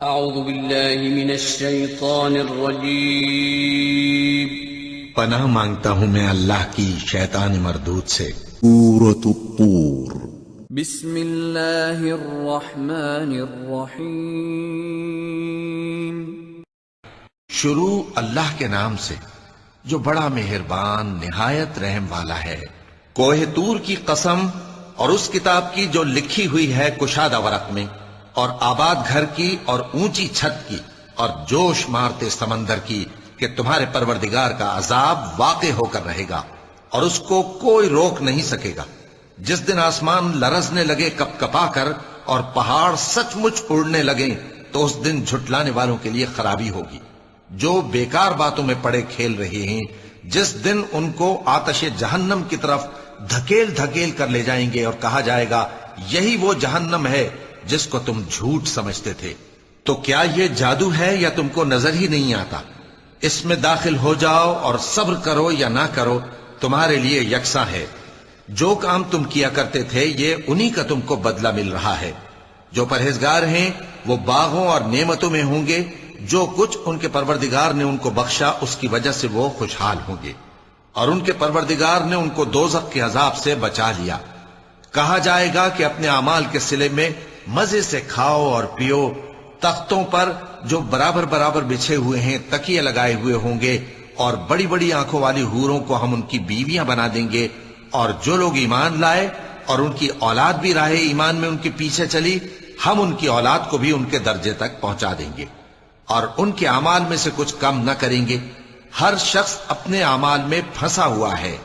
اعوذ باللہ من الشیطان الرجیم۔ پناہ مانگتا ہوں میں اللہ کی شیطان مردود سے۔ سورۃ الطور۔ بسم اللہ الرحمن الرحیم۔ شروع اللہ کے نام سے جو بڑا مہربان نہایت رحم والا ہے۔ کوہ طور کی قسم اور اس کتاب کی جو لکھی ہوئی ہے کشادہ ورق میں، اور آباد گھر کی اور اونچی چھت کی اور جوش مارتے سمندر کی، کہ تمہارے پروردگار کا عذاب واقع ہو کر رہے گا اور اس کو کوئی روک نہیں سکے گا۔ جس دن آسمان لرزنے لگے کپ کپا کر اور پہاڑ سچ مچ اڑنے لگیں، تو اس دن جھٹلانے والوں کے لیے خرابی ہوگی جو بیکار باتوں میں پڑے کھیل رہے ہیں۔ جس دن ان کو آتش جہنم کی طرف دھکیل دھکیل کر لے جائیں گے اور کہا جائے گا یہی وہ جہنم ہے جس کو تم جھوٹ سمجھتے تھے۔ تو کیا یہ جادو ہے یا تم کو نظر ہی نہیں آتا؟ اس میں داخل ہو جاؤ اور صبر کرو یا نہ کرو تمہارے لیے یکساں ہے۔ جو کام تم کیا کرتے تھے یہ انہی کا تم کو بدلہ مل رہا ہے۔ جو پرہیزگار ہیں وہ باغوں اور نعمتوں میں ہوں گے، جو کچھ ان کے پروردگار نے ان کو بخشا اس کی وجہ سے وہ خوشحال ہوں گے، اور ان کے پروردگار نے ان کو دوزخ کے عذاب سے بچا لیا۔ کہا جائے گا کہ اپنے اعمال کے صلے میں مزے سے کھاؤ اور پیو، تختوں پر جو برابر برابر بچھے ہوئے ہیں تکیے لگائے ہوئے ہوں گے، اور بڑی بڑی آنکھوں والی حوروں کو ہم ان کی بیویاں بنا دیں گے۔ اور جو لوگ ایمان لائے اور ان کی اولاد بھی راہ ایمان میں ان کے پیچھے چلی، ہم ان کی اولاد کو بھی ان کے درجے تک پہنچا دیں گے اور ان کے اعمال میں سے کچھ کم نہ کریں گے۔ ہر شخص اپنے اعمال میں پھنسا ہوا ہے،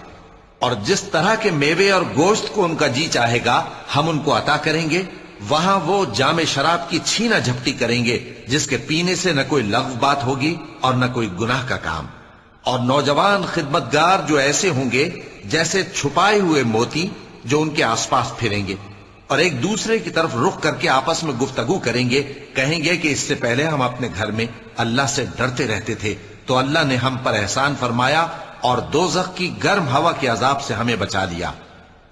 اور جس طرح کے میوے اور گوشت کو ان کا جی چاہے گا ہم ان کو عطا کریں گے۔ وہاں وہ جام شراب کی چھینا جھپٹی کریں گے جس کے پینے سے نہ کوئی لغو بات ہوگی اور نہ کوئی گناہ کا کام۔ اور نوجوان خدمتگار جو ایسے ہوں گے جیسے چھپائے ہوئے موتی جو ان کے آس پاس پھریں گے، اور ایک دوسرے کی طرف رخ کر کے آپس میں گفتگو کریں گے، کہیں گے کہ اس سے پہلے ہم اپنے گھر میں اللہ سے ڈرتے رہتے تھے، تو اللہ نے ہم پر احسان فرمایا اور دوزخ کی گرم ہوا کے عذاب سے ہمیں بچا لیا۔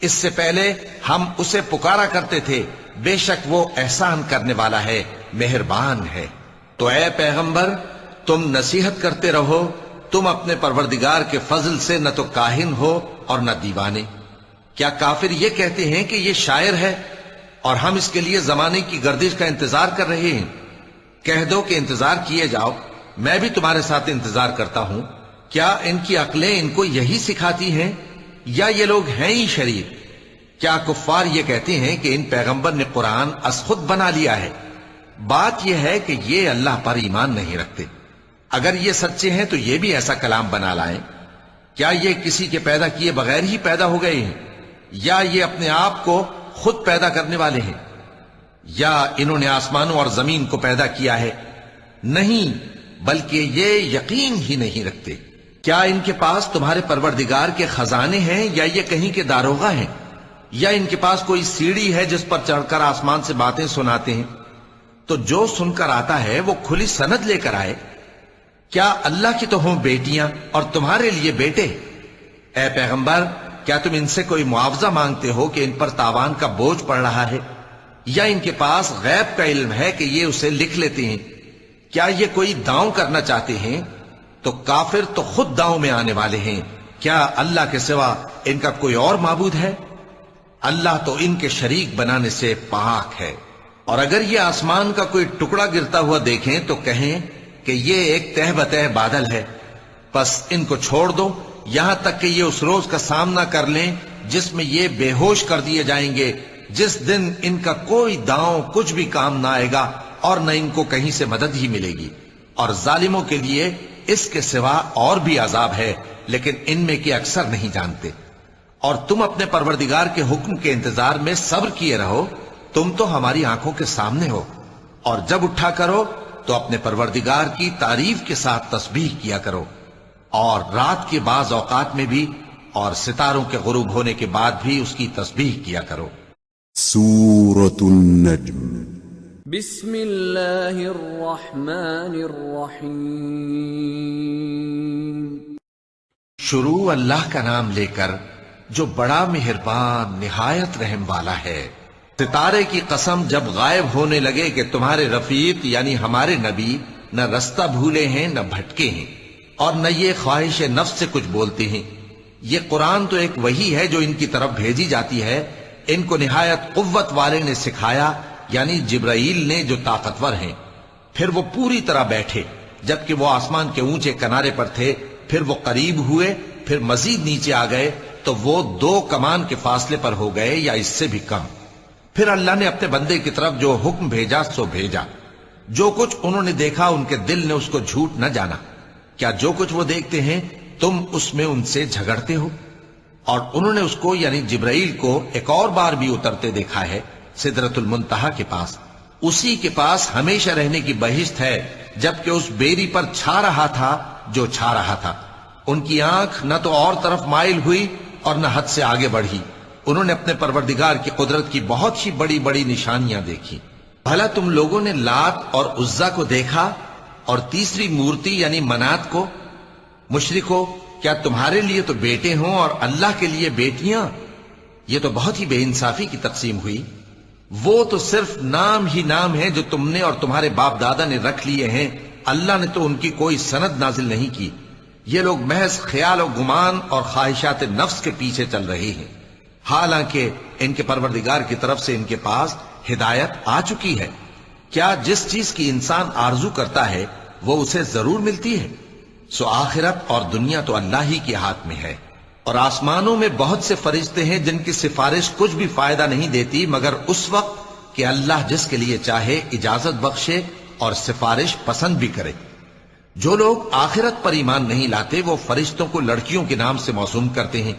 اس سے پہلے ہم اسے پکارا کرتے تھے، بے شک وہ احسان کرنے والا ہے، مہربان ہے۔ تو اے پیغمبر تم نصیحت کرتے رہو، تم اپنے پروردگار کے فضل سے نہ تو کاہن ہو اور نہ دیوانے۔ کیا کافر یہ کہتے ہیں کہ یہ شاعر ہے اور ہم اس کے لیے زمانے کی گردش کا انتظار کر رہے ہیں؟ کہہ دو کہ انتظار کیے جاؤ، میں بھی تمہارے ساتھ انتظار کرتا ہوں۔ کیا ان کی عقلیں ان کو یہی سکھاتی ہیں یا یہ لوگ ہیں ہی شریر؟ کیا کفار یہ کہتے ہیں کہ ان پیغمبر نے قرآن از خود بنا لیا ہے؟ بات یہ ہے کہ یہ اللہ پر ایمان نہیں رکھتے۔ اگر یہ سچے ہیں تو یہ بھی ایسا کلام بنا لائیں۔ کیا یہ کسی کے پیدا کیے بغیر ہی پیدا ہو گئے ہیں، یا یہ اپنے آپ کو خود پیدا کرنے والے ہیں، یا انہوں نے آسمانوں اور زمین کو پیدا کیا ہے؟ نہیں، بلکہ یہ یقین ہی نہیں رکھتے۔ کیا ان کے پاس تمہارے پروردگار کے خزانے ہیں یا یہ کہیں کے داروغہ ہیں، یا ان کے پاس کوئی سیڑھی ہے جس پر چڑھ کر آسمان سے باتیں سناتے ہیں؟ تو جو سن کر آتا ہے وہ کھلی سند لے کر آئے۔ کیا اللہ کی تو ہوں بیٹیاں اور تمہارے لیے بیٹے؟ اے پیغمبر کیا تم ان سے کوئی معاوضہ مانگتے ہو کہ ان پر تاوان کا بوجھ پڑ رہا ہے، یا ان کے پاس غیب کا علم ہے کہ یہ اسے لکھ لیتے ہیں؟ کیا یہ کوئی داؤں کرنا چاہتے ہیں؟ تو کافر تو خود داؤں میں آنے والے ہیں۔ کیا اللہ کے سوا ان کا کوئی اور معبود ہے؟ اللہ تو ان کے شریک بنانے سے پاک ہے۔ اور اگر یہ آسمان کا کوئی ٹکڑا گرتا ہوا دیکھیں تو کہیں کہ یہ ایک تہ بتہ بادل ہے، پس ان کو چھوڑ دو یہاں تک کہ یہ اس روز کا سامنا کر لیں جس میں یہ بے ہوش کر دیے جائیں گے، جس دن ان کا کوئی داؤں کچھ بھی کام نہ آئے گا اور نہ ان کو کہیں سے مدد ہی ملے گی۔ اور ظالموں کے لیے اس کے سوا اور بھی عذاب ہے، لیکن ان میں کے اکثر نہیں جانتے۔ اور تم اپنے پروردگار کے حکم کے انتظار میں صبر کیے رہو، تم تو ہماری آنکھوں کے سامنے ہو۔ اور جب اٹھا کرو تو اپنے پروردگار کی تعریف کے ساتھ تسبیح کیا کرو، اور رات کے بعض اوقات میں بھی، اور ستاروں کے غروب ہونے کے بعد بھی اس کی تسبیح کیا کرو۔ سورۃ النجم۔ بسم اللہ الرحمن الرحیم۔ شروع اللہ کا نام لے کر جو بڑا مہربان نہایت رحم والا ہے۔ ستارے کی قسم جب غائب ہونے لگے کہ تمہارے رفیق یعنی ہمارے نبی نہ رستہ بھولے ہیں نہ بھٹکے ہیں اور نہ یہ خواہش نفس سے کچھ بولتے ہیں۔ یہ قرآن تو ایک وحی ہے جو ان کی طرف بھیجی جاتی ہے، ان کو نہایت قوت والے نے سکھایا یعنی جبرائیل نے جو طاقتور ہیں۔ پھر وہ پوری طرح بیٹھے جبکہ وہ آسمان کے اونچے کنارے پر تھے، پھر وہ قریب ہوئے، پھر مزید نیچے آ گئے تو وہ 2 کمان کے فاصلے پر ہو گئے یا اس سے بھی کم۔ پھر اللہ نے اپنے بندے کی طرف جو حکم بھیجا سو بھیجا۔ جو کچھ انہوں نے دیکھا ان کے دل نے اس کو جھوٹ نہ جانا۔ کیا جو کچھ وہ دیکھتے ہیں تم اس میں ان سے جھگڑتے ہو؟ اور انہوں نے اس کو یعنی جبرائیل کو ایک اور بار بھی اترتے دیکھا ہے سدرۃ المنتہا کے پاس۔ اسی کے پاس ہمیشہ رہنے کی بہشت ہے، جبکہ اس بیری پر چھا رہا تھا جو چھا رہا تھا۔ ان کی آنکھ نہ تو اور طرف مائل ہوئی اور نہ حد سے آگے بڑھی۔ انہوں نے اپنے پروردگار کی قدرت کی بہت ہی بڑی بڑی نشانیاں دیکھی۔ بھلا تم لوگوں نے لات اور عزا کو دیکھا اور تیسری مورتی یعنی منات کو؟ مشرکو، کیا تمہارے لیے تو بیٹے ہوں اور اللہ کے لیے بیٹیاں؟ یہ تو بہت ہی بے انصافی کی تقسیم ہوئی۔ وہ تو صرف نام ہی نام ہے جو تم نے اور تمہارے باپ دادا نے رکھ لیے ہیں، اللہ نے تو ان کی کوئی سند نازل نہیں کی۔ یہ لوگ محض خیال و گمان اور خواہشات نفس کے پیچھے چل رہے ہیں، حالانکہ ان کے پروردگار کی طرف سے ان کے پاس ہدایت آ چکی ہے۔ کیا جس چیز کی انسان آرزو کرتا ہے وہ اسے ضرور ملتی ہے؟ سو آخرت اور دنیا تو اللہ ہی کے ہاتھ میں ہے۔ اور آسمانوں میں بہت سے فرشتے ہیں جن کی سفارش کچھ بھی فائدہ نہیں دیتی مگر اس وقت کہ اللہ جس کے لیے چاہے اجازت بخشے اور سفارش پسند بھی کرے۔ جو لوگ آخرت پر ایمان نہیں لاتے وہ فرشتوں کو لڑکیوں کے نام سے موسوم کرتے ہیں،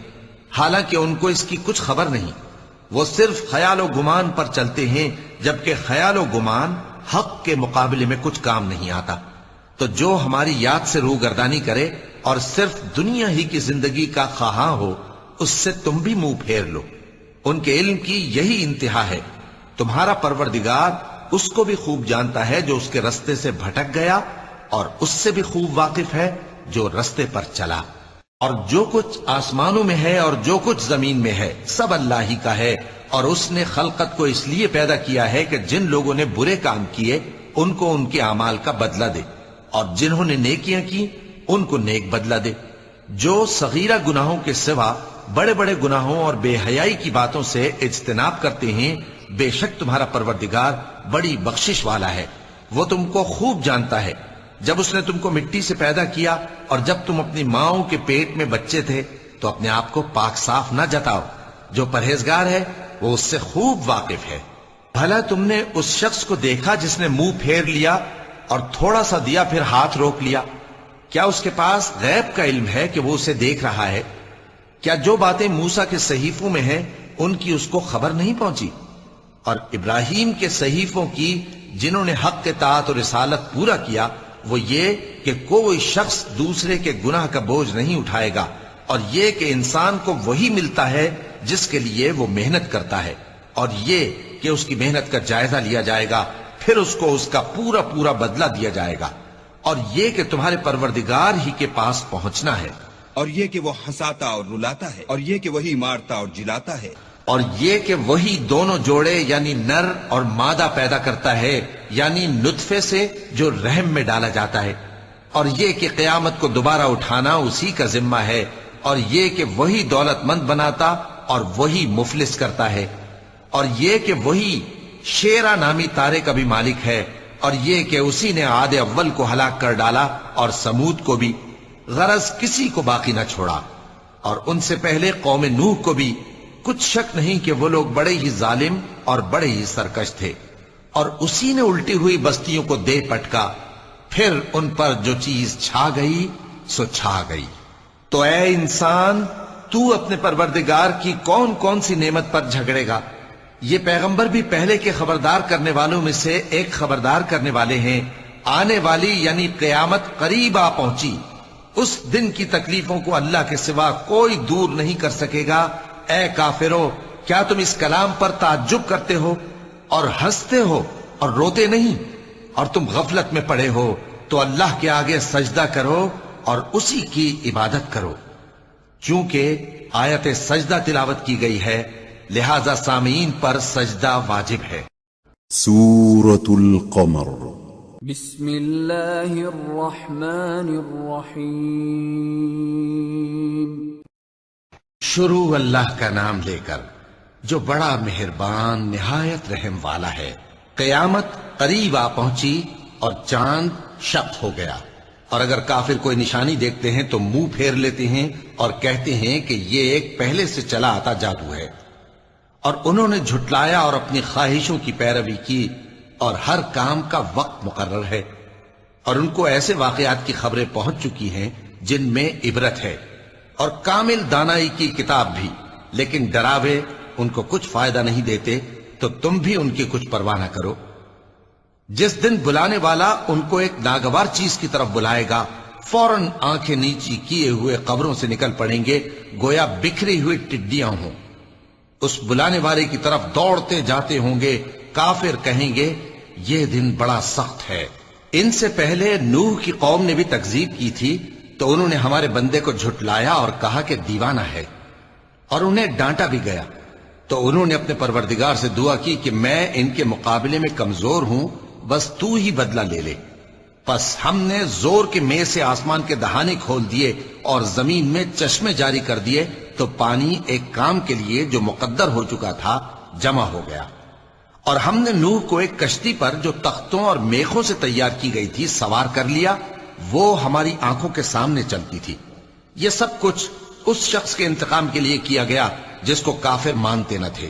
حالانکہ ان کو اس کی کچھ خبر نہیں۔ وہ صرف خیال و گمان پر چلتے ہیں، جبکہ خیال و گمان حق کے مقابلے میں کچھ کام نہیں آتا۔ تو جو ہماری یاد سے روگردانی کرے اور صرف دنیا ہی کی زندگی کا خواہاں ہو، اس سے تم بھی منہ پھیر لو۔ ان کے علم کی یہی انتہا ہے۔ تمہارا پروردگار اس کو بھی خوب جانتا ہے جو اس کے رستے سے بھٹک گیا، اور اس سے بھی خوب واقف ہے جو رستے پر چلا۔ اور جو کچھ آسمانوں میں ہے اور جو کچھ زمین میں ہے سب اللہ ہی کا ہے، اور اس نے خلقت کو اس لیے پیدا کیا ہے کہ جن لوگوں نے برے کام کیے ان کو ان کے اعمال کا بدلہ دے، اور جنہوں نے نیکیاں کی ان کو نیک بدلہ دے۔ جو صغیرہ گناہوں کے سوا بڑے بڑے گناہوں اور بے حیائی کی باتوں سے اجتناب کرتے ہیں، بے شک تمہارا پروردگار بڑی بخشش والا ہے، وہ تم کو خوب جانتا ہے۔ جب اس نے تم کو مٹی سے پیدا کیا اور جب تم اپنی ماؤں کے پیٹ میں بچے تھے تو اپنے آپ کو پاک صاف نہ جتاؤ۔ جو پرہیزگار ہے وہ اس سے خوب واقف ہے۔ بھلا تم نے اس شخص کو دیکھا جس نے منہ پھیر لیا اور تھوڑا سا دیا پھر ہاتھ روک لیا؟ کیا اس کے پاس غیب کا علم ہے کہ وہ اسے دیکھ رہا ہے؟ کیا جو باتیں موسیٰ کے صحیفوں میں ہیں ان کی اس کو خبر نہیں پہنچی؟ اور ابراہیم کے صحیفوں کی جنہوں نے حق اطاعت اور رسالت پورا کیا، وہ یہ کہ کوئی شخص دوسرے کے گناہ کا بوجھ نہیں اٹھائے گا، اور یہ کہ انسان کو وہی ملتا ہے جس کے لیے وہ محنت کرتا ہے، اور یہ کہ اس کی محنت کا جائزہ لیا جائے گا، پھر اس کو اس کا پورا پورا بدلہ دیا جائے گا، اور یہ کہ تمہارے پروردگار ہی کے پاس پہنچنا ہے، اور یہ کہ وہ ہنساتا اور رلاتا ہے، اور یہ کہ وہی مارتا اور جلاتا ہے، اور یہ کہ وہی دونوں جوڑے یعنی نر اور مادہ پیدا کرتا ہے یعنی نطفے سے جو رحم میں ڈالا جاتا ہے، اور یہ کہ قیامت کو دوبارہ اٹھانا اسی کا ذمہ ہے، اور یہ کہ وہی دولت مند بناتا اور وہی مفلس کرتا ہے، اور یہ کہ وہی شیرا نامی تارے کا بھی مالک ہے، اور یہ کہ اسی نے عاد اول کو ہلاک کر ڈالا اور سمود کو بھی، غرض کسی کو باقی نہ چھوڑا، اور ان سے پہلے قوم نوح کو بھی۔ کچھ شک نہیں کہ وہ لوگ بڑے ہی ظالم اور بڑے ہی سرکش تھے، اور اسی نے الٹی ہوئی بستیوں کو دے پٹکا، پھر ان پر جو چیز چھا گئی سو چھا گئی۔ تو اے انسان، تو اپنے پروردگار کی کون کون سی نعمت پر جھگڑے گا؟ یہ پیغمبر بھی پہلے کے خبردار کرنے والوں میں سے ایک خبردار کرنے والے ہیں۔ آنے والی یعنی قیامت قریب آ پہنچی، اس دن کی تکلیفوں کو اللہ کے سوا کوئی دور نہیں کر سکے گا۔ اے کافرو، کیا تم اس کلام پر تعجب کرتے ہو اور ہنستے ہو اور روتے نہیں؟ اور تم غفلت میں پڑے ہو تو اللہ کے آگے سجدہ کرو اور اسی کی عبادت کرو۔ چونکہ آیت سجدہ تلاوت کی گئی ہے لہذا سامعین پر سجدہ واجب ہے۔ سورة القمر بسم اللہ الرحمن الرحیم شروع اللہ کا نام لے کر جو بڑا مہربان نہایت رحم والا ہے۔ قیامت قریب آ پہنچی اور چاند شق ہو گیا، اور اگر کافر کوئی نشانی دیکھتے ہیں تو منہ پھیر لیتے ہیں اور کہتے ہیں کہ یہ ایک پہلے سے چلا آتا جادو ہے، اور انہوں نے جھٹلایا اور اپنی خواہشوں کی پیروی کی، اور ہر کام کا وقت مقرر ہے، اور ان کو ایسے واقعات کی خبریں پہنچ چکی ہیں جن میں عبرت ہے، اور کامل دانائی کی کتاب بھی، لیکن ڈراوے ان کو کچھ فائدہ نہیں دیتے، تو تم بھی ان کی کچھ پرواہ نہ کرو۔ جس دن بلانے والا ان کو ایک ناگوار چیز کی طرف بلائے گا، فوراً آنکھیں نیچی کیے ہوئے قبروں سے نکل پڑیں گے گویا بکھری ہوئی ٹڈیاں ہوں۔ اس بلانے والے کی طرف دوڑتے جاتے ہوں گے، کافر کہیں گے یہ دن بڑا سخت ہے۔ ان سے پہلے نوح کی قوم نے بھی تکذیب کی تھی، تو انہوں نے ہمارے بندے کو جھٹلایا اور کہا کہ دیوانہ ہے، اور انہیں ڈانٹا بھی گیا۔ تو انہوں نے اپنے پروردگار سے دعا کی کہ میں ان کے مقابلے میں کمزور ہوں، بس تو ہی بدلہ لے لے۔ پس ہم نے زور کے میں سے آسمان کے دہانے کھول دیے اور زمین میں چشمے جاری کر دیے، تو پانی ایک کام کے لیے جو مقدر ہو چکا تھا جمع ہو گیا۔ اور ہم نے نوح کو ایک کشتی پر جو تختوں اور میخوں سے تیار کی گئی تھی سوار کر لیا، وہ ہماری آنکھوں کے سامنے چلتی تھی۔ یہ سب کچھ اس شخص کے انتقام کے لیے کیا گیا جس کو کافر مانتے نہ تھے،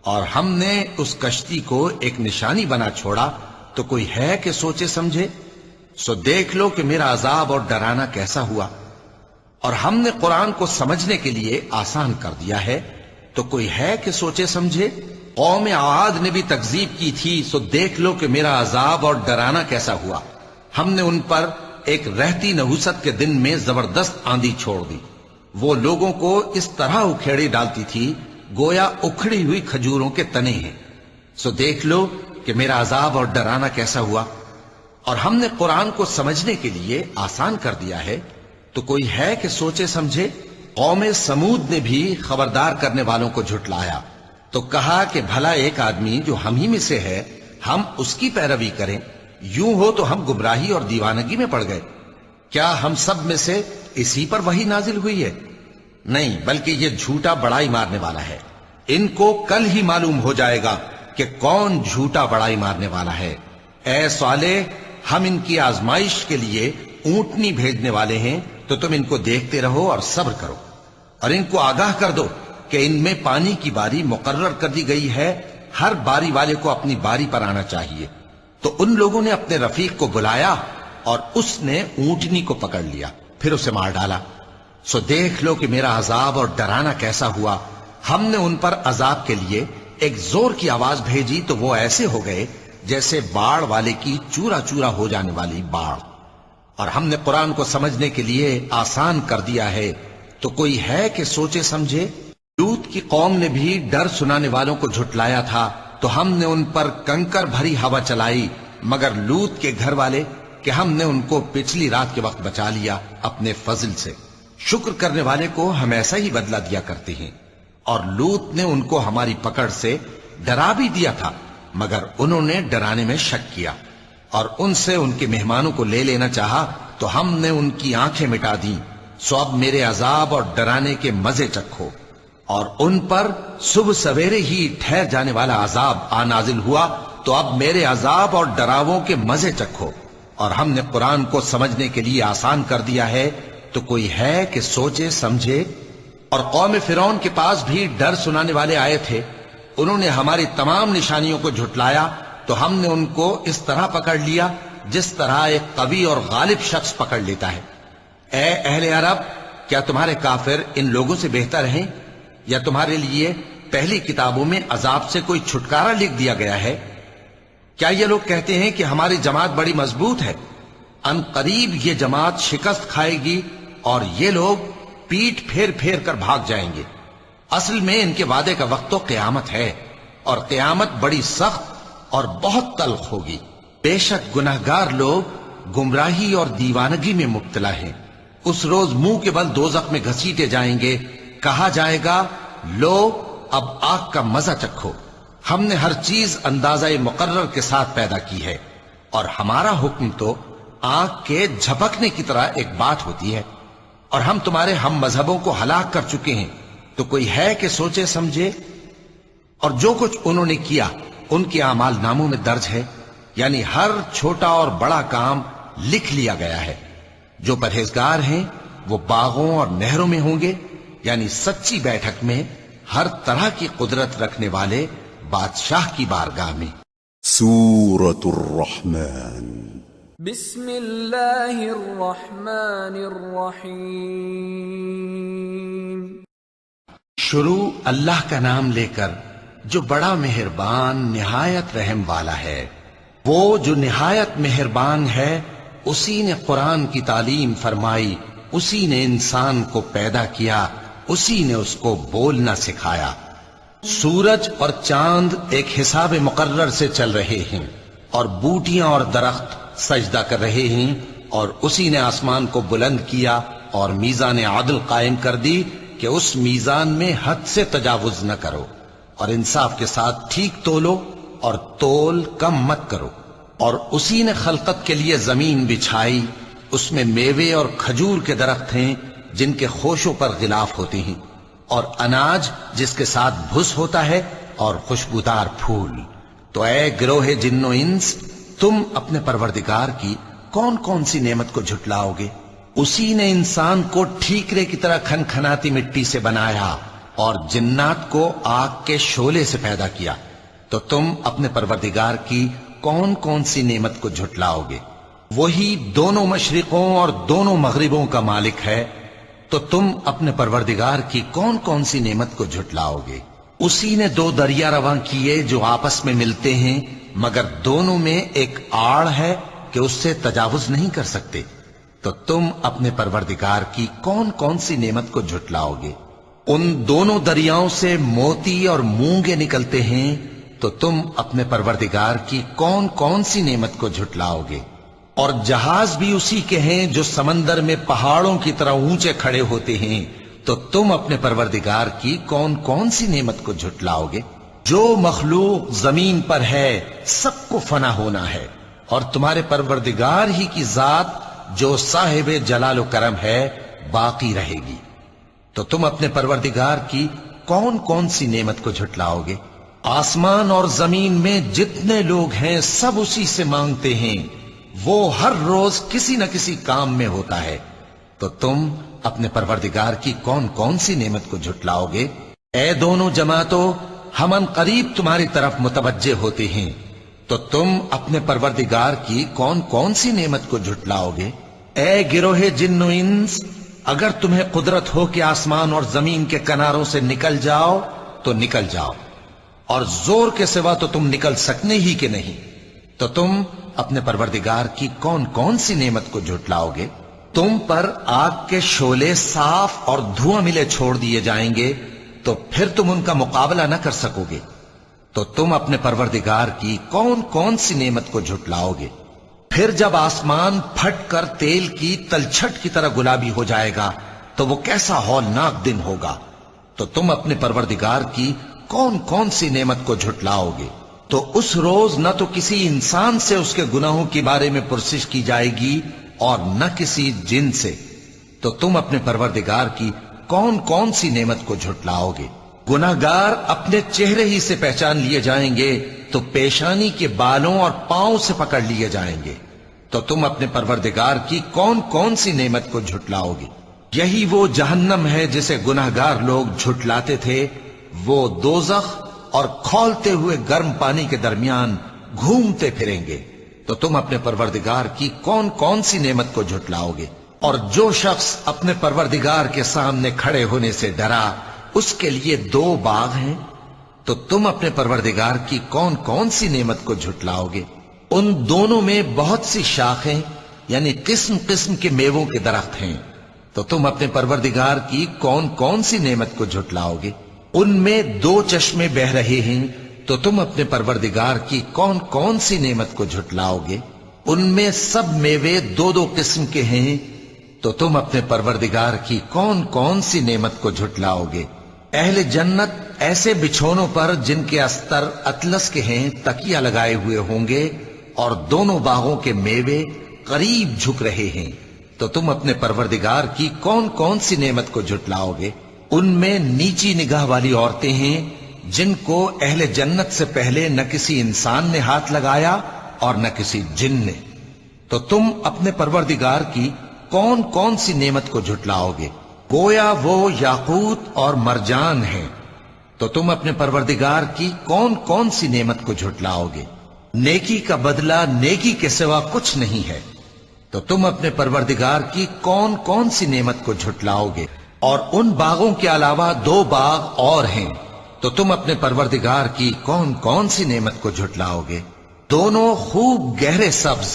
اور ہم نے اس کشتی کو ایک نشانی بنا چھوڑا، تو کوئی ہے کہ سوچے سمجھے؟ سو دیکھ لو کہ میرا عذاب اور ڈرانا کیسا ہوا۔ اور ہم نے قرآن کو سمجھنے کے لیے آسان کر دیا ہے، تو کوئی ہے کہ سوچے سمجھے؟ قوم عاد نے بھی تکذیب کی تھی، سو دیکھ لو کہ میرا عذاب اور ڈرانا کیسا ہوا۔ ہم نے ان پر ایک رہتی نحوست کے دن میں زبردست آندھی چھوڑ دی، وہ لوگوں کو اس طرح اکھیڑے ڈالتی تھی گویا اکھڑی ہوئی کھجوروں کے تنے ہیں۔ سو دیکھ لو کہ میرا عذاب اور ڈرانا کیسا ہوا۔ اور ہم نے قرآن کو سمجھنے کے لیے آسان کر دیا ہے، تو کوئی ہے کہ سوچے سمجھے؟ قوم سمود نے بھی خبردار کرنے والوں کو جھٹلایا، تو کہا کہ بھلا ایک آدمی جو ہم ہی میں سے ہے، ہم اس کی پیروی کریں؟ یوں ہو تو ہم گمراہی اور دیوانگی میں پڑ گئے۔ کیا ہم سب میں سے اسی پر وحی نازل ہوئی ہے؟ نہیں، بلکہ یہ جھوٹا بڑائی مارنے والا ہے۔ ان کو کل ہی معلوم ہو جائے گا کہ کون جھوٹا بڑائی مارنے والا ہے۔ اے صالح، ہم ان کی آزمائش کے لیے اونٹنی بھیجنے والے ہیں، تو تم ان کو دیکھتے رہو اور صبر کرو، اور ان کو آگاہ کر دو کہ ان میں پانی کی باری مقرر کر دی گئی ہے، ہر باری والے کو اپنی باری پر آنا چاہیے۔ تو ان لوگوں نے اپنے رفیق کو بلایا، اور اس نے اونٹنی کو پکڑ لیا، پھر اسے مار ڈالا۔ سو دیکھ لو کہ میرا عذاب اور ڈرانا کیسا ہوا۔ ہم نے ان پر عذاب کے لیے ایک زور کی آواز بھیجی، تو وہ ایسے ہو گئے جیسے باڑ والے کی چورا چورا ہو جانے والی باڑ۔ اور ہم نے قرآن کو سمجھنے کے لیے آسان کر دیا ہے، تو کوئی ہے کہ سوچے سمجھے؟ لوط کی قوم نے بھی ڈر سنانے والوں کو جھٹلایا تھا، تو ہم نے ان پر کنکر بھری ہوا چلائی، مگر لوط کے گھر والے کہ ہم نے ان کو پچھلی رات کے وقت بچا لیا اپنے فضل سے۔ شکر کرنے والے کو ہم ایسا ہی بدلہ دیا کرتے ہیں۔ اور لوط نے ان کو ہماری پکڑ سے ڈرا بھی دیا تھا، مگر انہوں نے ڈرانے میں شک کیا، اور ان سے ان کے مہمانوں کو لے لینا چاہا، تو ہم نے ان کی آنکھیں مٹا دیں۔ سو اب میرے عذاب اور ڈرانے کے مزے چکھو۔ اور ان پر صبح سویرے ہی ٹھہر جانے والا عذاب آ نازل ہوا، تو اب میرے عذاب اور ڈراووں کے مزے چکھو۔ اور ہم نے قرآن کو سمجھنے کے لیے آسان کر دیا ہے، تو کوئی ہے کہ سوچے سمجھے؟ اور قوم فرعون کے پاس بھی ڈر سنانے والے آئے تھے، انہوں نے ہماری تمام نشانیوں کو جھٹلایا، تو ہم نے ان کو اس طرح پکڑ لیا جس طرح ایک قوی اور غالب شخص پکڑ لیتا ہے۔ اے اہل عرب، کیا تمہارے کافر ان لوگوں سے بہتر ہیں؟ یا تمہارے لیے پہلی کتابوں میں عذاب سے کوئی چھٹکارا لکھ دیا گیا ہے؟ کیا یہ لوگ کہتے ہیں کہ ہماری جماعت بڑی مضبوط ہے؟ ان قریب یہ جماعت شکست کھائے گی، اور یہ لوگ پیٹ پھیر پھیر کر بھاگ جائیں گے۔ اصل میں ان کے وعدے کا وقت تو قیامت ہے، اور قیامت بڑی سخت اور بہت تلخ ہوگی۔ بے شک گناہگار لوگ گمراہی اور دیوانگی میں مبتلا ہیں۔ اس روز منہ کے بل دوزخ میں گھسیٹے جائیں گے، کہا جائے گا لو اب آگ کا مزہ چکھو، ہم نے ہر چیز اندازہ مقرر کے ساتھ پیدا کی ہے، اور ہمارا حکم تو آگ کے جھپکنے کی طرح ایک بات ہوتی ہے، اور ہم تمہارے ہم مذہبوں کو ہلاک کر چکے ہیں، تو کوئی ہے کہ سوچے سمجھے؟ اور جو کچھ انہوں نے کیا ان کے اعمال ناموں میں درج ہے، یعنی ہر چھوٹا اور بڑا کام لکھ لیا گیا ہے۔ جو پرہیزگار ہیں وہ باغوں اور نہروں میں ہوں گے، یعنی سچی بیٹھک میں ہر طرح کی قدرت رکھنے والے بادشاہ کی بارگاہ میں۔ سورة الرحمن بسم اللہ الرحمن الرحیم۔ شروع اللہ کا نام لے کر جو بڑا مہربان نہایت رحم والا ہے۔ وہ جو نہایت مہربان ہے اسی نے قرآن کی تعلیم فرمائی، اسی نے انسان کو پیدا کیا، اسی نے اس کو بولنا سکھایا۔ سورج اور چاند ایک حساب مقرر سے چل رہے ہیں، اور بوٹیاں اور درخت سجدہ کر رہے ہیں، اور اسی نے آسمان کو بلند کیا اور میزان عدل قائم کر دی کہ اس میزان میں حد سے تجاوز نہ کرو، اور انصاف کے ساتھ ٹھیک تولو اور تول کم مت کرو۔ اور اسی نے خلقت کے لیے زمین بچھائی، اس میں میوے اور کھجور کے درخت ہیں جن کے خوشوں پر غلاف ہوتے ہیں، اور اناج جس کے ساتھ بھس ہوتا ہے، اور خوشبودار پھول۔ تو اے گروہ جن و انس، تم اپنے پروردگار کی کون کون سی نعمت کو جھٹلاؤ گے؟ اسی نے انسان کو ٹھیکرے کی طرح کھنکھناتی مٹی سے بنایا اور جنات کو آگ کے شعلے سے پیدا کیا، تو تم اپنے پروردگار کی کون کون سی نعمت کو جھٹلاؤ گے؟ وہی دونوں مشرقوں اور دونوں مغربوں کا مالک ہے، تو تم اپنے پروردگار کی کون کون سی نعمت کو جھٹلاؤ گے؟ اسی نے دو دریا رواں کیے جو آپس میں ملتے ہیں، مگر دونوں میں ایک آڑ ہے کہ اس سے تجاوز نہیں کر سکتے، تو تم اپنے پروردگار کی کون کون سی نعمت کو جھٹلاؤ گے؟ ان دونوں دریاؤں سے موتی اور مونگے نکلتے ہیں، تو تم اپنے پروردگار کی کون کون سی نعمت کو جھٹلاؤ گے؟ اور جہاز بھی اسی کے ہیں جو سمندر میں پہاڑوں کی طرح اونچے کھڑے ہوتے ہیں، تو تم اپنے پروردگار کی کون کون سی نعمت کو جھٹلاؤ گے؟ جو مخلوق زمین پر ہے سب کو فنا ہونا ہے، اور تمہارے پروردگار ہی کی ذات جو صاحب جلال و کرم ہے باقی رہے گی۔ تو تم اپنے پروردگار کی کون کون سی نعمت کو جھٹلاؤ گے؟ آسمان اور زمین میں جتنے لوگ ہیں سب اسی سے مانگتے ہیں، وہ ہر روز کسی نہ کسی کام میں ہوتا ہے، تو تم اپنے پروردگار کی کون کون سی نعمت کو جھٹلاؤ گے؟ اے دونوں جماعتوں، ہم ان قریب تمہاری طرف متوجہ ہوتے ہیں، تو تم اپنے پروردگار کی کون کون سی نعمت کو جھٹلاؤ گے؟ اے گروہ جن و انس، اگر تمہیں قدرت ہو کہ آسمان اور زمین کے کناروں سے نکل جاؤ تو نکل جاؤ، اور زور کے سوا تو تم نکل سکنے ہی کہ نہیں، تو تم اپنے پروردگار کی کون کون سی نعمت کو جھٹلاؤ گے؟ تم پر آگ کے شعلے صاف اور دھواں ملے چھوڑ دیے جائیں گے، تو پھر تم ان کا مقابلہ نہ کر سکو گے، تو تم اپنے پروردگار کی کون کون سی نعمت کو جھٹلاؤ گے؟ پھر جب آسمان پھٹ کر تیل کی تلچھٹ کی طرح گلابی ہو جائے گا تو وہ کیسا ہولناک دن ہوگا، تو تم اپنے پروردگار کی کون کون سی نعمت کو جھٹلاؤ گے؟ تو اس روز نہ تو کسی انسان سے اس کے گناہوں کے بارے میں پرسش کی جائے گی اور نہ کسی جن سے، تو تم اپنے پروردگار کی کون کون سی نعمت کو جھٹلاؤ گے؟ گناہگار اپنے چہرے ہی سے پہچان لیے جائیں گے تو پیشانی کے بالوں اور پاؤں سے پکڑ لیے جائیں گے، تو تم اپنے پروردگار کی کون کون سی نعمت کو جھٹلاؤ گے؟ یہی وہ جہنم ہے جسے گناہگار لوگ جھٹلاتے تھے، وہ دوزخ اور کھولتے ہوئے گرم پانی کے درمیان گھومتے پھریں گے، تو تم اپنے پروردگار کی کون کون سی نعمت کو جھٹلاؤ گے؟ اور جو شخص اپنے پروردگار کے سامنے کھڑے ہونے سے ڈرا اس کے لیے دو باغ ہیں، تو تم اپنے پروردگار کی کون کون سی نعمت کو جھٹلاؤ گے؟ ان دونوں میں بہت سی شاخیں یعنی قسم قسم کے میووں کے درخت ہیں، تو تم اپنے پروردگار کی کون کون سی نعمت کو جھٹلاؤ گے؟ ان میں دو چشمے بہ رہے ہیں، تو تم اپنے پروردگار کی کون کون سی نعمت کو جھٹلاؤ گے؟ ان میں سب میوے دو دو قسم کے ہیں، تو تم اپنے پروردگار کی کون کون سی نعمت کو جھٹلاؤ گے؟ اہل جنت ایسے بچھونوں پر جن کے استر اطلس کے ہیں تکیہ لگائے ہوئے ہوں گے، اور دونوں باغوں کے میوے قریب جھک رہے ہیں، تو تم اپنے پروردگار کی کون کون سی نعمت کو جھٹلاؤ گے؟ ان میں نیچی نگاہ والی عورتیں ہیں جن کو اہل جنت سے پہلے نہ کسی انسان نے ہاتھ لگایا اور نہ کسی جن نے، تو تم اپنے پروردگار کی کون کون سی نعمت کو جھٹلاؤ گے؟ گویا وہ یاقوت اور مرجان ہیں، تو تم اپنے پروردگار کی کون کون سی نعمت کو جھٹلاؤ گے؟ نیکی کا بدلہ نیکی کے سوا کچھ نہیں ہے، تو تم اپنے پروردگار کی کون کون سی نعمت کو جھٹلاؤ گے؟ اور ان باغوں کے علاوہ 2 باغ اور ہیں، تو تم اپنے پروردگار کی کون کون سی نعمت کو جھٹلاؤ گے؟ دونوں خوب گہرے سبز،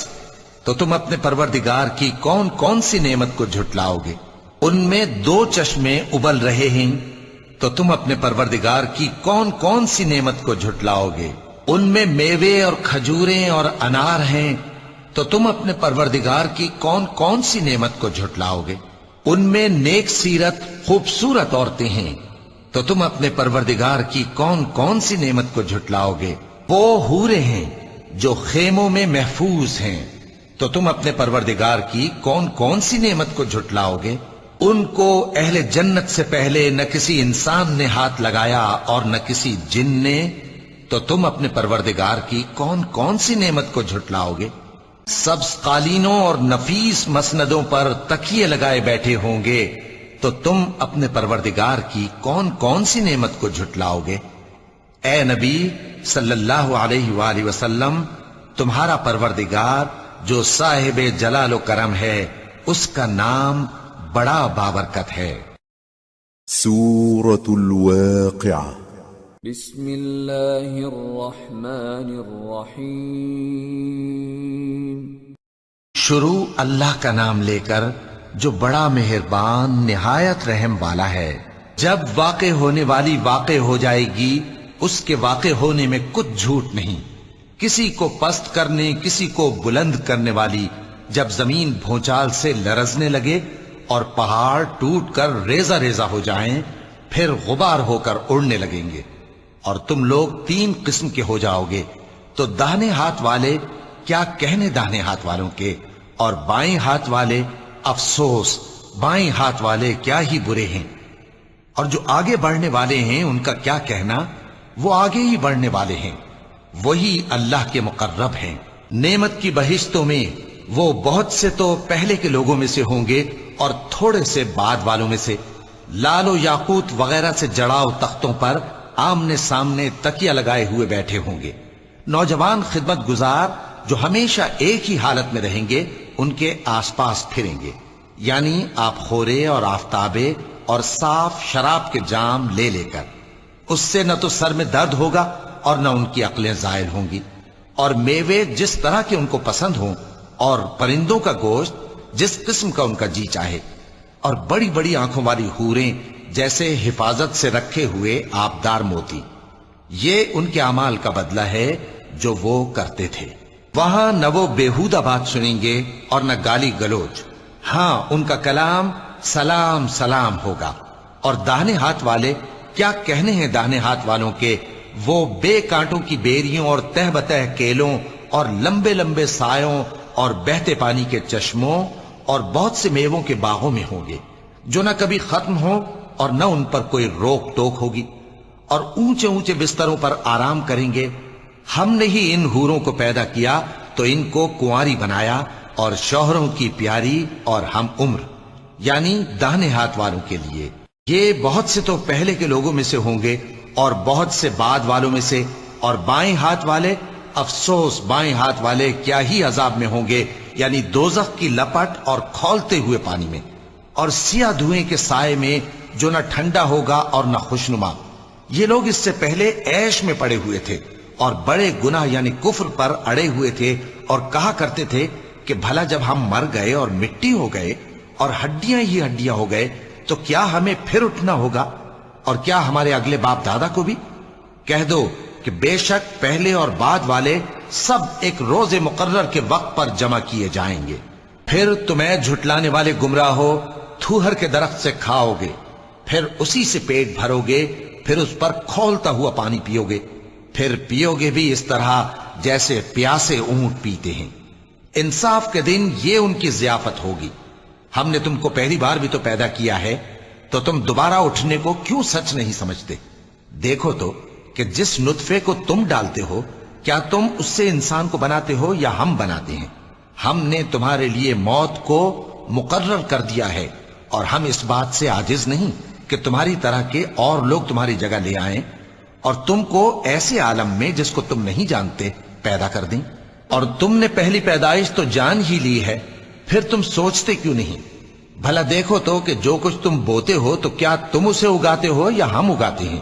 تو تم اپنے پروردگار کی کون کون سی نعمت کو جھٹلاؤ گے؟ ان میں 2 چشمے ابل رہے ہیں، تو تم اپنے پروردگار کی کون کون سی نعمت کو جھٹلاؤ گے؟ ان میں میوے اور کھجوریں اور انار ہیں، تو تم اپنے پروردگار کی کون کون سی نعمت کو جھٹلاؤ گے؟ ان میں نیک سیرت خوبصورت عورتیں ہیں، تو تم اپنے پروردگار کی کون کون سی نعمت کو جھٹلاؤ گے؟ وہ حوریں ہیں جو خیموں میں محفوظ ہیں، تو تم اپنے پروردگار کی کون کون سی نعمت کو جھٹلاؤ گے؟ ان کو اہل جنت سے پہلے نہ کسی انسان نے ہاتھ لگایا اور نہ کسی جن نے، تو تم اپنے پروردگار کی کون کون سی نعمت کو جھٹلاؤ گے؟ سبز قالینوں اور نفیس مسندوں پر تکیے لگائے بیٹھے ہوں گے، تو تم اپنے پروردگار کی کون کون سی نعمت کو جھٹلاؤ گے؟ اے نبی صلی اللہ علیہ وآلہ وسلم، تمہارا پروردگار جو صاحب جلال و کرم ہے، اس کا نام بڑا بابرکت ہے۔ سورة الواقعة بسم اللہ الرحمن الرحیم۔ شروع اللہ کا نام لے کر جو بڑا مہربان نہایت رحم والا ہے۔ جب واقع ہونے والی واقع ہو جائے گی، اس کے واقع ہونے میں کچھ جھوٹ نہیں۔ کسی کو پست کرنے کسی کو بلند کرنے والی جب زمین بھونچال سے لرزنے لگے اور پہاڑ ٹوٹ کر ریزہ ریزہ ہو جائیں، پھر غبار ہو کر اڑنے لگیں گے، اور تم لوگ 3 قسم کے ہو جاؤ گے، تو داہنے ہاتھ والے کیا کہنے داہنے ہاتھ والوں کے، اور بائیں ہاتھ والے افسوس بائیں ہاتھ والے کیا ہی برے ہیں، اور جو آگے بڑھنے والے ہیں ان کا کیا کہنا، وہ آگے ہی بڑھنے والے ہیں، وہی اللہ کے مقرب ہیں۔ نعمت کی بہشتوں میں وہ بہت سے تو پہلے کے لوگوں میں سے ہوں گے اور تھوڑے سے بعد والوں میں سے، لال و یاقوت وغیرہ سے جڑاؤ تختوں پر آمنے سامنے تکیہ لگائے ہوئے بیٹھے ہوں گے۔ نوجوان خدمت گزار جو ہمیشہ ایک ہی حالت میں رہیں گے، ان کے آس پاس پھریں گے، یعنی آپ خورے اور آفتابے اور صاف شراب کے جام لے لے کر۔ اس سے نہ تو سر میں درد ہوگا اور نہ ان کی عقلیں زائل ہوں گی، اور میوے جس طرح کے ان کو پسند ہوں، اور پرندوں کا گوشت جس قسم کا ان کا جی چاہے، اور بڑی بڑی آنکھوں والی حوریں جیسے حفاظت سے رکھے ہوئے آبدار موتی۔ یہ ان کے اعمال کا بدلہ ہے جو وہ کرتے تھے۔ وہاں نہ وہ بیہودہ بات سنیں گے اور نہ گالی گلوچ، ہاں ان کا کلام سلام سلام ہوگا۔ اور داہنے ہاتھ والے کیا کہنے ہیں داہنے ہاتھ والوں کے، وہ بے کانٹوں کی بیریوں اور تہ بتہ کیلوں اور لمبے لمبے سایوں اور بہتے پانی کے چشموں اور بہت سے میووں کے باغوں میں ہوں گے، جو نہ کبھی ختم ہو اور نہ ان پر کوئی روک ٹوک ہوگی، اور اونچے اونچے بستروں پر آرام کریں گے۔ ہم نے ہی ان حوروں کو پیدا کیا تو ان کو کنواری بنایا، اور شوہروں کی پیاری اور ہم عمر، یعنی داہنے ہاتھ والوں کے لیے۔ یہ بہت سے تو پہلے کے لوگوں میں سے ہوں گے اور بہت سے بعد والوں میں سے، اور بائیں ہاتھ والے افسوس بائیں ہاتھ والے کیا ہی عذاب میں ہوں گے، یعنی دوزخ کی لپٹ اور کھولتے ہوئے پانی میں، اور سیاہ دھوئیں کے سائے میں جو نہ ٹھنڈا ہوگا اور نہ خوشنما۔ یہ لوگ اس سے پہلے عیش میں پڑے ہوئے تھے اور بڑے گناہ یعنی کفر پر اڑے ہوئے تھے، اور کہا کرتے تھے کہ بھلا جب ہم مر گئے اور مٹی ہو گئے اور ہڈیاں ہی ہڈیاں ہو گئے تو کیا ہمیں پھر اٹھنا ہوگا، اور کیا ہمارے اگلے باپ دادا کو بھی؟ کہہ دو کہ بے شک پہلے اور بعد والے سب ایک روز مقرر کے وقت پر جمع کیے جائیں گے۔ پھر تمہیں جھٹلانے والے گمراہ ہو تھوہر کے درخت سے کھاؤ گے، پھر اسی سے پیٹ بھرو گے، پھر اس پر کھولتا ہوا پانی پیو گے، پھر پیو گے بھی اس طرح جیسے پیاسے اونٹ پیتے ہیں۔ انصاف کے دن یہ ان کی ضیافت ہوگی۔ ہم نے تم کو پہلی بار بھی تو پیدا کیا ہے، تو تم دوبارہ اٹھنے کو کیوں سچ نہیں سمجھتے؟ دیکھو تو کہ جس نطفے کو تم ڈالتے ہو، کیا تم اس سے انسان کو بناتے ہو یا ہم بناتے ہیں؟ ہم نے تمہارے لیے موت کو مقرر کر دیا ہے، اور ہم اس بات سے عاجز نہیں کہ تمہاری طرح کے اور لوگ تمہاری جگہ لے آئیں اور تم کو ایسے عالم میں جس کو تم نہیں جانتے پیدا کر دیں۔ اور تم نے پہلی پیدائش تو جان ہی لی ہے، پھر تم سوچتے کیوں نہیں؟ بھلا دیکھو تو کہ جو کچھ تم بوتے ہو تو کیا تم اسے اگاتے ہو یا ہم اگاتے ہیں؟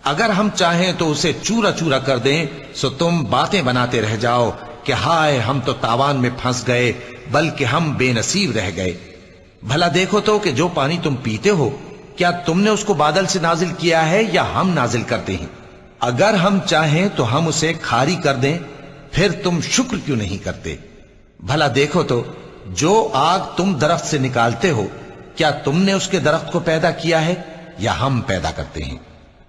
اگر ہم چاہیں تو اسے چورا چورا کر دیں، سو تم باتیں بناتے رہ جاؤ کہ ہائے ہم تو تاوان میں پھنس گئے، بلکہ ہم بے نصیب رہ گئے۔ بھلا دیکھو تو کہ جو پانی تم پیتے ہو، کیا تم نے اس کو بادل سے نازل کیا ہے یا ہم نازل کرتے ہیں؟ اگر ہم چاہیں تو ہم اسے کھاری کر دیں، پھر تم شکر کیوں نہیں کرتے؟ بھلا دیکھو تو جو آگ تم درخت سے نکالتے ہو، کیا تم نے اس کے درخت کو پیدا کیا ہے یا ہم پیدا کرتے ہیں؟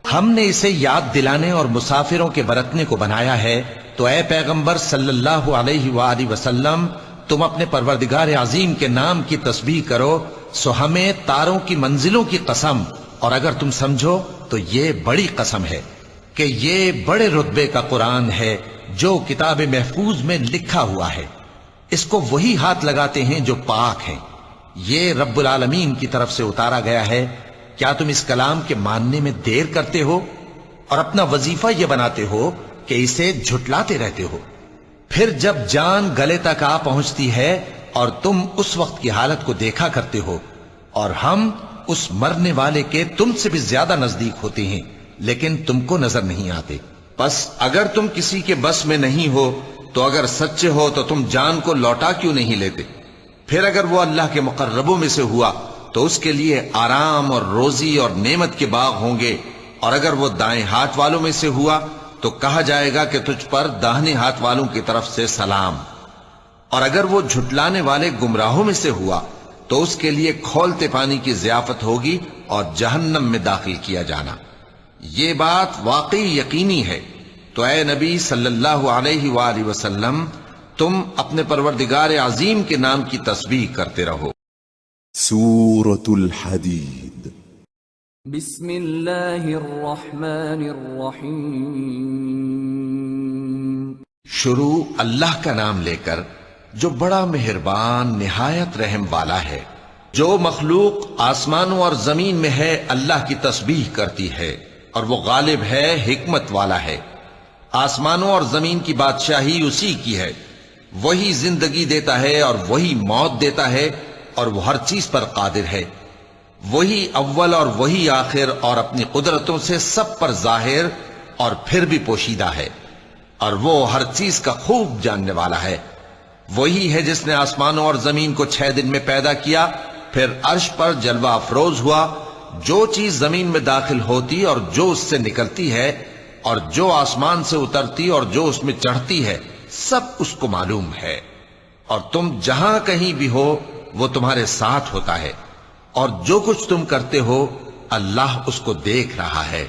ہم نے اسے یاد دلانے اور مسافروں کے برتنے کو بنایا ہے، تو اے پیغمبر صلی اللہ علیہ وآلہ وسلم، تم اپنے پروردگار عظیم کے نام کی تسبیح کرو، سو ہمیں تاروں کی منزلوں کی قسم، اور اگر تم سمجھو تو یہ بڑی قسم ہے کہ یہ بڑے رتبے کا قرآن ہے جو کتاب محفوظ میں لکھا ہوا ہے۔ اس کو وہی ہاتھ لگاتے ہیں جو پاک ہیں۔ یہ رب العالمین کی طرف سے اتارا گیا ہے۔ کیا تم اس کلام کے ماننے میں دیر کرتے ہو اور اپنا وظیفہ یہ بناتے ہو کہ اسے جھٹلاتے رہتے ہو؟ پھر جب جان گلے تک آ پہنچتی ہے اور تم اس وقت کی حالت کو دیکھا کرتے ہو، اور ہم اس مرنے والے کے تم سے بھی زیادہ نزدیک ہوتے ہیں، لیکن تم کو نظر نہیں آتے۔ بس اگر تم کسی کے بس میں نہیں ہو تو اگر سچے ہو تو تم جان کو لوٹا کیوں نہیں لیتے؟ پھر اگر وہ اللہ کے مقربوں میں سے ہوا تو اس کے لیے آرام اور روزی اور نعمت کے باغ ہوں گے، اور اگر وہ دائیں ہاتھ والوں میں سے ہوا تو کہا جائے گا کہ تجھ پر داہنے ہاتھ والوں کی طرف سے سلام، اور اگر وہ جھٹلانے والے گمراہوں میں سے ہوا تو اس کے لیے کھولتے پانی کی ضیافت ہوگی اور جہنم میں داخل کیا جانا۔ یہ بات واقعی یقینی ہے، تو اے نبی صلی اللہ علیہ وآلہ وسلم، تم اپنے پروردگار عظیم کے نام کی تسبیح کرتے رہو۔ سورة الحديد بسم اللہ الرحمن الرحیم۔ شروع اللہ کا نام لے کر جو بڑا مہربان نہایت رحم والا ہے۔ جو مخلوق آسمانوں اور زمین میں ہے اللہ کی تسبیح کرتی ہے، اور وہ غالب ہے، حکمت والا ہے۔ آسمانوں اور زمین کی بادشاہی اسی کی ہے، وہی زندگی دیتا ہے اور وہی موت دیتا ہے، اور وہ ہر چیز پر قادر ہے۔ وہی اول اور وہی آخر، اور اپنی قدرتوں سے سب پر ظاہر اور پھر بھی پوشیدہ ہے، اور وہ ہر چیز کا خوب جاننے والا ہے۔ وہی ہے جس نے آسمانوں اور زمین کو 6 دن میں پیدا کیا، پھر عرش پر جلوہ افروز ہوا۔ جو چیز زمین میں داخل ہوتی اور جو اس سے نکلتی ہے، اور جو آسمان سے اترتی اور جو اس میں چڑھتی ہے، سب اس کو معلوم ہے۔ اور تم جہاں کہیں بھی ہو وہ تمہارے ساتھ ہوتا ہے، اور جو کچھ تم کرتے ہو اللہ اس کو دیکھ رہا ہے۔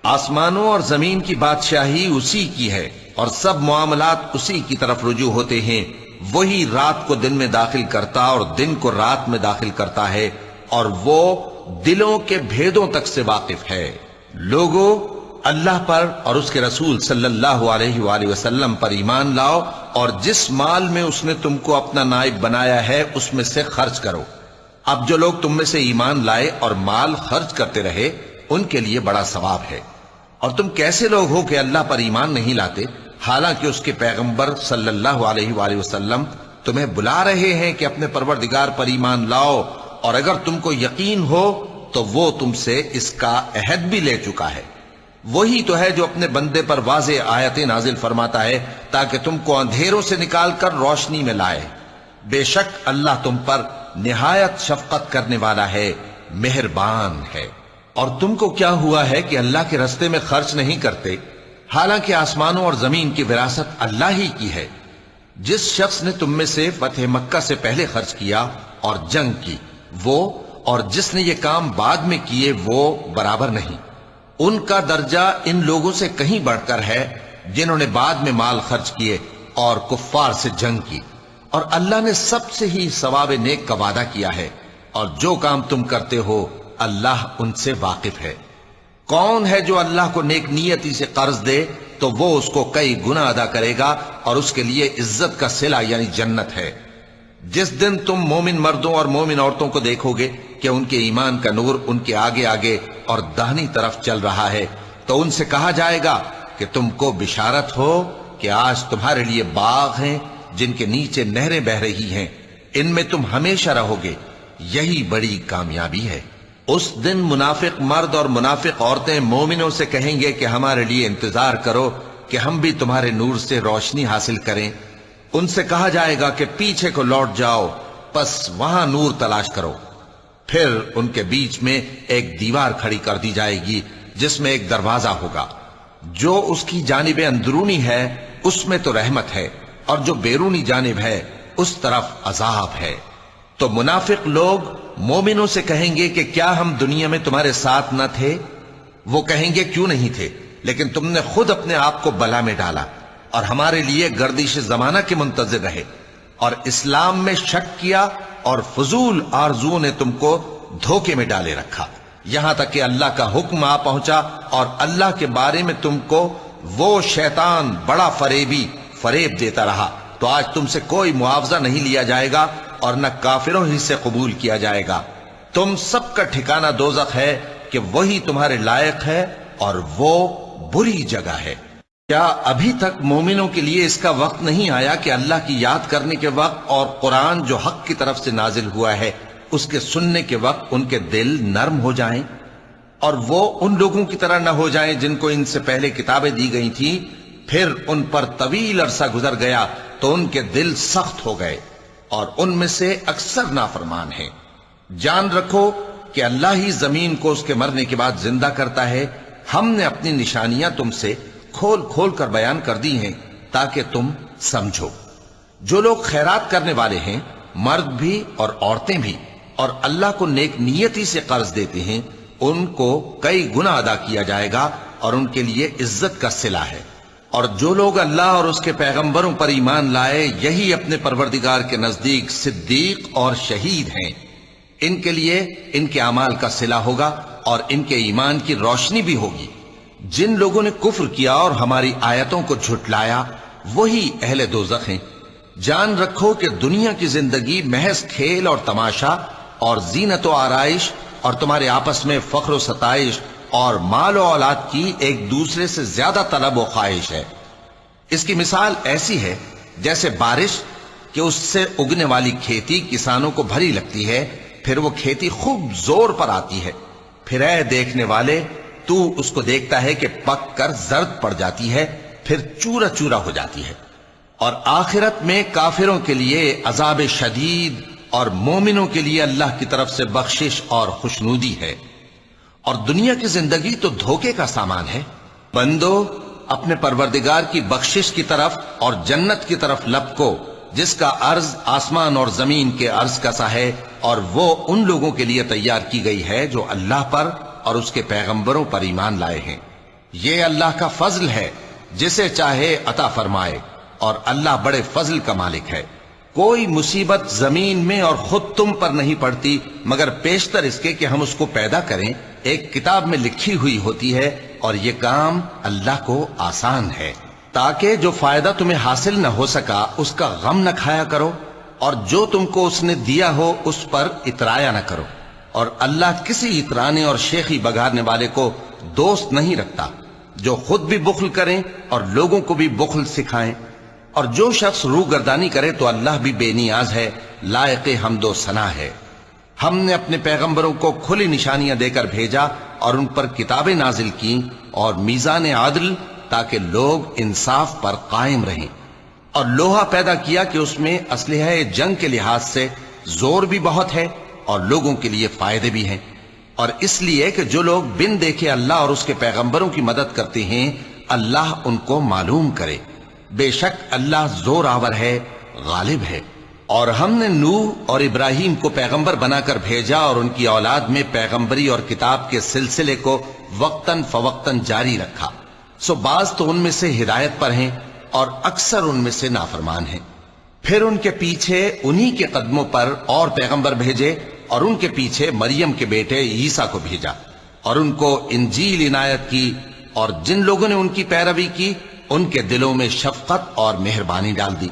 آسمانوں اور زمین کی بادشاہی اسی کی ہے، اور سب معاملات اسی کی طرف رجوع ہوتے ہیں۔ وہی رات کو دن میں داخل کرتا اور دن کو رات میں داخل کرتا ہے، اور وہ دلوں کے بھیدوں تک سے واقف ہے۔ لوگوں، اللہ پر اور اس کے رسول صلی اللہ علیہ وآلہ وسلم پر ایمان لاؤ، اور جس مال میں اس نے تم کو اپنا نائب بنایا ہے اس میں سے خرچ کرو۔ اب جو لوگ تم میں سے ایمان لائے اور مال خرچ کرتے رہے، ان کے لیے بڑا ثواب ہے۔ اور تم کیسے لوگ ہو کہ اللہ پر ایمان نہیں لاتے، حالانکہ اس کے پیغمبر صلی اللہ علیہ وآلہ وسلم تمہیں بلا رہے ہیں کہ اپنے پروردگار پر ایمان لاؤ، اور اگر تم کو یقین ہو تو وہ تم سے اس کا عہد بھی لے چکا ہے۔ وہی تو ہے جو اپنے بندے پر واضح آیتیں نازل فرماتا ہے تاکہ تم کو اندھیروں سے نکال کر روشنی میں لائے۔ بے شک اللہ تم پر نہایت شفقت کرنے والا ہے، مہربان ہے۔ اور تم کو کیا ہوا ہے کہ اللہ کے رستے میں خرچ نہیں کرتے، حالانکہ آسمانوں اور زمین کی وراثت اللہ ہی کی ہے۔ جس شخص نے تم میں سے فتح مکہ سے پہلے خرچ کیا اور جنگ کی، وہ اور جس نے یہ کام بعد میں کیے وہ برابر نہیں۔ ان کا درجہ ان لوگوں سے کہیں بڑھ کر ہے جنہوں نے بعد میں مال خرچ کیے اور کفار سے جنگ کی، اور اللہ نے سب سے ہی ثواب نیک کا وعدہ کیا ہے، اور جو کام تم کرتے ہو اللہ ان سے واقف ہے۔ کون ہے جو اللہ کو نیک نیتی سے قرض دے تو وہ اس کو کئی گنا ادا کرے گا، اور اس کے لیے عزت کا صلہ یعنی جنت ہے۔ جس دن تم مومن مردوں اور مومن عورتوں کو دیکھو گے کہ ان کے ایمان کا نور ان کے آگے آگے اور داہنی طرف چل رہا ہے، تو ان سے کہا جائے گا کہ تم کو بشارت ہو کہ آج تمہارے لیے باغ ہیں جن کے نیچے نہریں بہ رہی ہیں، ان میں تم ہمیشہ رہو گے، یہی بڑی کامیابی ہے۔ اس دن منافق مرد اور منافق عورتیں مومنوں سے کہیں گے کہ ہمارے لیے انتظار کرو کہ ہم بھی تمہارے نور سے روشنی حاصل کریں۔ ان سے کہا جائے گا کہ پیچھے کو لوٹ جاؤ، پس وہاں نور تلاش کرو۔ پھر ان کے بیچ میں ایک دیوار کھڑی کر دی جائے گی جس میں ایک دروازہ ہوگا، جو اس کی جانب اندرونی ہے اس میں تو رحمت ہے، اور جو بیرونی جانب ہے اس طرف عذاب ہے۔ تو منافق لوگ مومنوں سے کہیں گے کہ کیا ہم دنیا میں تمہارے ساتھ نہ تھے؟ وہ کہیں گے کیوں نہیں تھے، لیکن تم نے خود اپنے آپ کو بلا میں ڈالا اور ہمارے لیے گردش زمانہ کے منتظر رہے، اور اسلام میں شک کیا، اور فضول آرزوؤں نے تم کو دھوکے میں ڈالے رکھا، یہاں تک کہ اللہ کا حکم آ پہنچا اور اللہ کے بارے میں تم کو وہ شیطان بڑا فریبی فریب دیتا رہا۔ تو آج تم سے کوئی معاوضہ نہیں لیا جائے گا اور نہ کافروں ہی سے قبول کیا جائے گا۔ تم سب کا ٹھکانہ دوزخ ہے کہ وہی تمہارے لائق ہے، اور وہ بری جگہ ہے۔ کیا ابھی تک مومنوں کے لیے اس کا وقت نہیں آیا کہ اللہ کی یاد کرنے کے وقت اور قرآن جو حق کی طرف سے نازل ہوا ہے اس کے سننے کے وقت ان کے دل نرم ہو جائیں، اور وہ ان لوگوں کی طرح نہ ہو جائیں جن کو ان سے پہلے کتابیں دی گئی تھیں، پھر ان پر طویل عرصہ گزر گیا تو ان کے دل سخت ہو گئے، اور ان میں سے اکثر نافرمان ہیں۔ جان رکھو کہ اللہ ہی زمین کو اس کے مرنے کے بعد زندہ کرتا ہے۔ ہم نے اپنی نشانیاں تم سے کھول کھول کر بیان کر دی ہیں تاکہ تم سمجھو۔ جو لوگ خیرات کرنے والے ہیں، مرد بھی اور عورتیں بھی، اور اللہ کو نیک نیتی سے قرض دیتے ہیں، ان کو کئی گنا ادا کیا جائے گا اور ان کے لیے عزت کا صلہ ہے۔ اور جو لوگ اللہ اور اس کے پیغمبروں پر ایمان لائے، یہی اپنے پروردگار کے نزدیک صدیق اور شہید ہیں۔ ان کے لیے ان کے اعمال کا صلہ ہوگا اور ان کے ایمان کی روشنی بھی ہوگی۔ جن لوگوں نے کفر کیا اور ہماری آیتوں کو جھٹلایا وہی اہل دوزخ ہیں۔ جان رکھو کہ دنیا کی زندگی محض کھیل اور تماشا اور زینت و آرائش اور تمہارے آپس میں فخر و ستائش اور مال و اولاد کی ایک دوسرے سے زیادہ طلب و خواہش ہے۔ اس کی مثال ایسی ہے جیسے بارش کہ اس سے اگنے والی کھیتی کسانوں کو بھری لگتی ہے، پھر وہ کھیتی خوب زور پر آتی ہے، پھر اے دیکھنے والے تو اس کو دیکھتا ہے کہ پک کر زرد پڑ جاتی ہے، پھر چورا چورا ہو جاتی ہے۔ اور آخرت میں کافروں کے لیے عذاب شدید اور مومنوں کے لیے اللہ کی طرف سے بخشش اور خوشنودی ہے۔ اور دنیا کی زندگی تو دھوکے کا سامان ہے۔ بندو اپنے پروردگار کی بخشش کی طرف اور جنت کی طرف لپکو جس کا عرض آسمان اور زمین کے عرض کا سا ہے، اور وہ ان لوگوں کے لیے تیار کی گئی ہے جو اللہ پر اور اس کے پیغمبروں پر ایمان لائے ہیں۔ یہ اللہ کا فضل ہے، جسے چاہے عطا فرمائے، اور اللہ بڑے فضل کا مالک ہے۔ کوئی مصیبت زمین میں اور خود تم پر نہیں پڑتی مگر پیشتر اس کے کہ ہم اس کو پیدا کریں، ایک کتاب میں لکھی ہوئی ہوتی ہے، اور یہ کام اللہ کو آسان ہے۔ تاکہ جو فائدہ تمہیں حاصل نہ ہو سکا اس کا غم نہ کھایا کرو، اور جو تم کو اس نے دیا ہو اس پر اترایا نہ کرو۔ اور اللہ کسی اترانے اور شیخی بگاڑنے والے کو دوست نہیں رکھتا، جو خود بھی بخل کریں اور لوگوں کو بھی بخل سکھائیں۔ اور جو شخص روگردانی کرے تو اللہ بھی بے نیاز ہے، لائق حمد و ثنا ہے۔ ہم نے اپنے پیغمبروں کو کھلی نشانیاں دے کر بھیجا اور ان پر کتابیں نازل کی اور میزان عدل، تاکہ لوگ انصاف پر قائم رہیں، اور لوہا پیدا کیا کہ اس میں اسلحہ جنگ کے لحاظ سے زور بھی بہت ہے اور لوگوں کے لیے فائدے بھی ہیں، اور اس لیے کہ جو لوگ بن دیکھے اللہ اور اس کے پیغمبروں کی مدد کرتے ہیں اللہ ان کو معلوم کرے۔ بے شک اللہ زور آور ہے، غالب ہے۔ اور ہم نے نوح اور ابراہیم کو پیغمبر بنا کر بھیجا اور ان کی اولاد میں پیغمبری اور کتاب کے سلسلے کو وقتاً فوقتاً جاری رکھا، سو بعض تو ان میں سے ہدایت پر ہیں اور اکثر ان میں سے نافرمان ہیں۔ پھر ان کے پیچھے انہی کے قدموں پر اور پیغمبر بھیجے، اور ان کے پیچھے مریم کے بیٹے عیسیٰ کو بھیجا، اور ان کو انجیل عنایت کی، اور جن لوگوں نے ان کی پیروی کی ان کے دلوں میں شفقت اور مہربانی ڈال دی۔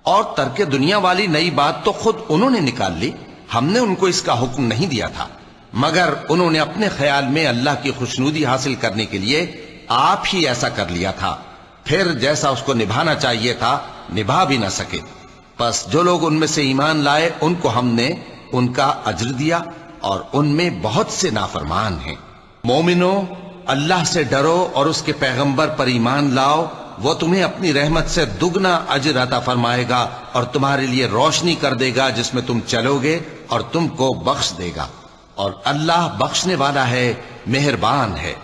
اور ترک دنیا والی نئی بات تو خود انہوں نے نکال لی، ہم نے ان کو اس کا حکم نہیں دیا تھا، مگر انہوں نے اپنے خیال میں اللہ کی خوشنودی حاصل کرنے کے لیے آپ ہی ایسا کر لیا تھا، پھر جیسا اس کو نبھانا چاہیے تھا نبھا بھی نہ سکے۔ پس جو لوگ ان میں سے ایمان لائے ان کو ہم نے ان کا اجر دیا، اور ان میں بہت سے نافرمان ہیں۔ مومنو، اللہ سے ڈرو اور اس کے پیغمبر پر ایمان لاؤ، وہ تمہیں اپنی رحمت سے دگنا اجر عطا فرمائے گا اور تمہارے لیے روشنی کر دے گا جس میں تم چلو گے، اور تم کو بخش دے گا، اور اللہ بخشنے والا ہے، مہربان ہے۔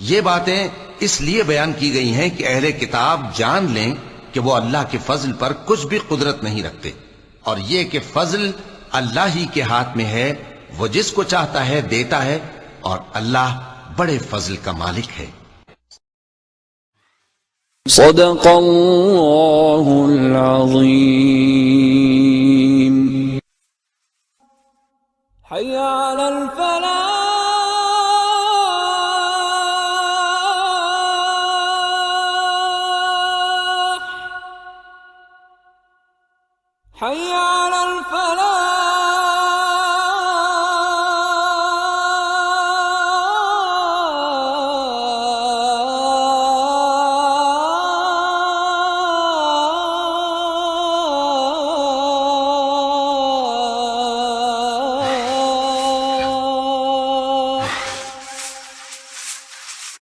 یہ باتیں اس لیے بیان کی گئی ہیں کہ اہل کتاب جان لیں کہ وہ اللہ کے فضل پر کچھ بھی قدرت نہیں رکھتے، اور یہ کہ فضل اللہ ہی کے ہاتھ میں ہے، وہ جس کو چاہتا ہے دیتا ہے، اور اللہ بڑے فضل کا مالک ہے۔ صدق اللہ العظیم۔ حی علی الفلاح، حی علی الفلاح۔